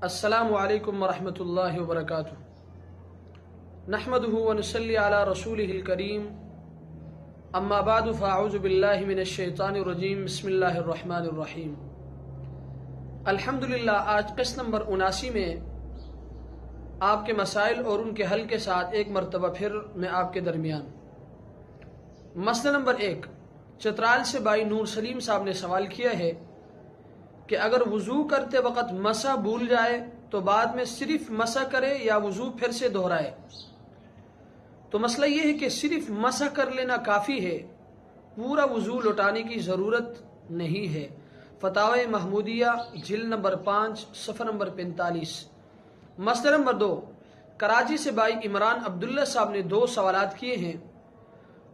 السلام علیکم ورحمۃ اللہ وبرکاتہ۔ نحمدہ ونصلی علی رسولہ الکریم، اما بعد فاعوذ باللہ من الشیطان الرجیم، بسم اللہ الرحمن الرحیم۔ الحمدللہ آج قسط نمبر 79 میں آپ کے مسائل اور ان کے حل کے ساتھ ایک مرتبہ پھر میں آپ کے درمیان۔ مسئلہ نمبر 1، چترال سے بھائی نور سلیم صاحب نے سوال کیا ہے کہ اگر وضو کرتے وقت مسح بھول جائے تو بعد میں صرف مسح کرے یا وضو پھر سے دہرائے؟ تو مسئلہ یہ ہے کہ صرف مسح کر لینا کافی ہے، پورا وضو لوٹانے کی ضرورت نہیں ہے۔ فتاوی محمودیہ جلد نمبر 5 صفحہ نمبر 45۔ مسئلہ نمبر 2، کراچی سے بھائی عمران عبداللہ صاحب نے 2 سوالات کیے ہیں۔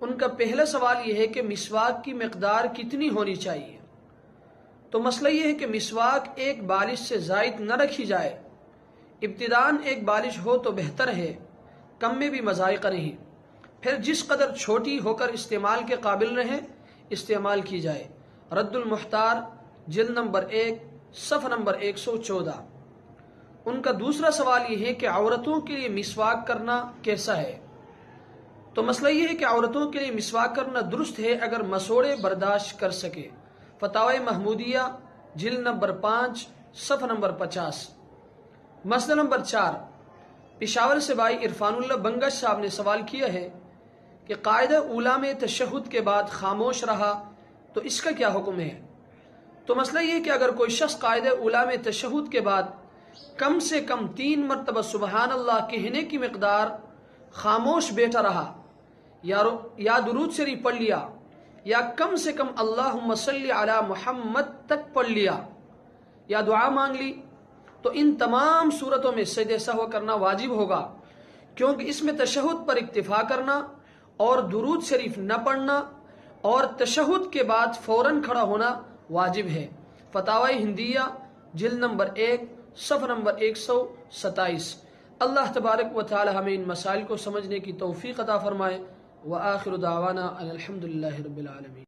ان کا پہلا سوال یہ ہے کہ مسواک کی مقدار کتنی ہونی چاہیے؟ تو مسئلہ یہ ہے کہ مسواک ایک بالش سے زائد نہ رکھی جائے، ابتداً ایک بالش ہو تو بہتر ہے، کم میں بھی مذائقہ نہیں، پھر جس قدر چھوٹی ہو کر استعمال کے قابل رہے استعمال کی جائے۔ رد المحتار جلد نمبر 1 صفحہ نمبر 114۔ ان کا دوسرا سوال یہ ہے کہ عورتوں کے لیے مسواک کرنا کیسا ہے؟ تو مسئلہ یہ ہے کہ عورتوں کے لیے مسواک کرنا درست ہے اگر مسوڑے برداشت کر سکے۔ فتاوی محمودیہ جلد نمبر 5 صفحہ نمبر 50۔ مسئلہ نمبر 4، پشاور سے بھائی عرفان اللہ بنگش صاحب نے سوال کیا ہے کہ قاعدہ اولیٰ میں تشہد کے بعد خاموش رہا تو اس کا کیا حکم ہے؟ تو مسئلہ یہ کہ اگر کوئی شخص قاعدہ اولیٰ میں تشہد کے بعد کم سے کم 3 مرتبہ سبحان اللہ کہنے کی مقدار خاموش بیٹھا رہا، یا درود شریف پڑھ لیا، یا کم سے کم اللہم صلی علی محمد تک پڑھ لیا، یا دعا مانگ لی، تو ان تمام صورتوں میں سجدہ سہو کرنا واجب ہوگا، کیونکہ اس میں تشہد پر اکتفا کرنا اور درود شریف نہ پڑھنا اور تشہد کے بعد فوراً کھڑا ہونا واجب ہے۔ فتاوی ہندیہ جلد نمبر 1 صفحہ نمبر 127۔ اللہ تبارک و تعالی ہمیں ان مسائل کو سمجھنے کی توفیق عطا فرمائے۔ وآخر دعوانا ان الحمدللہ رب العالمین۔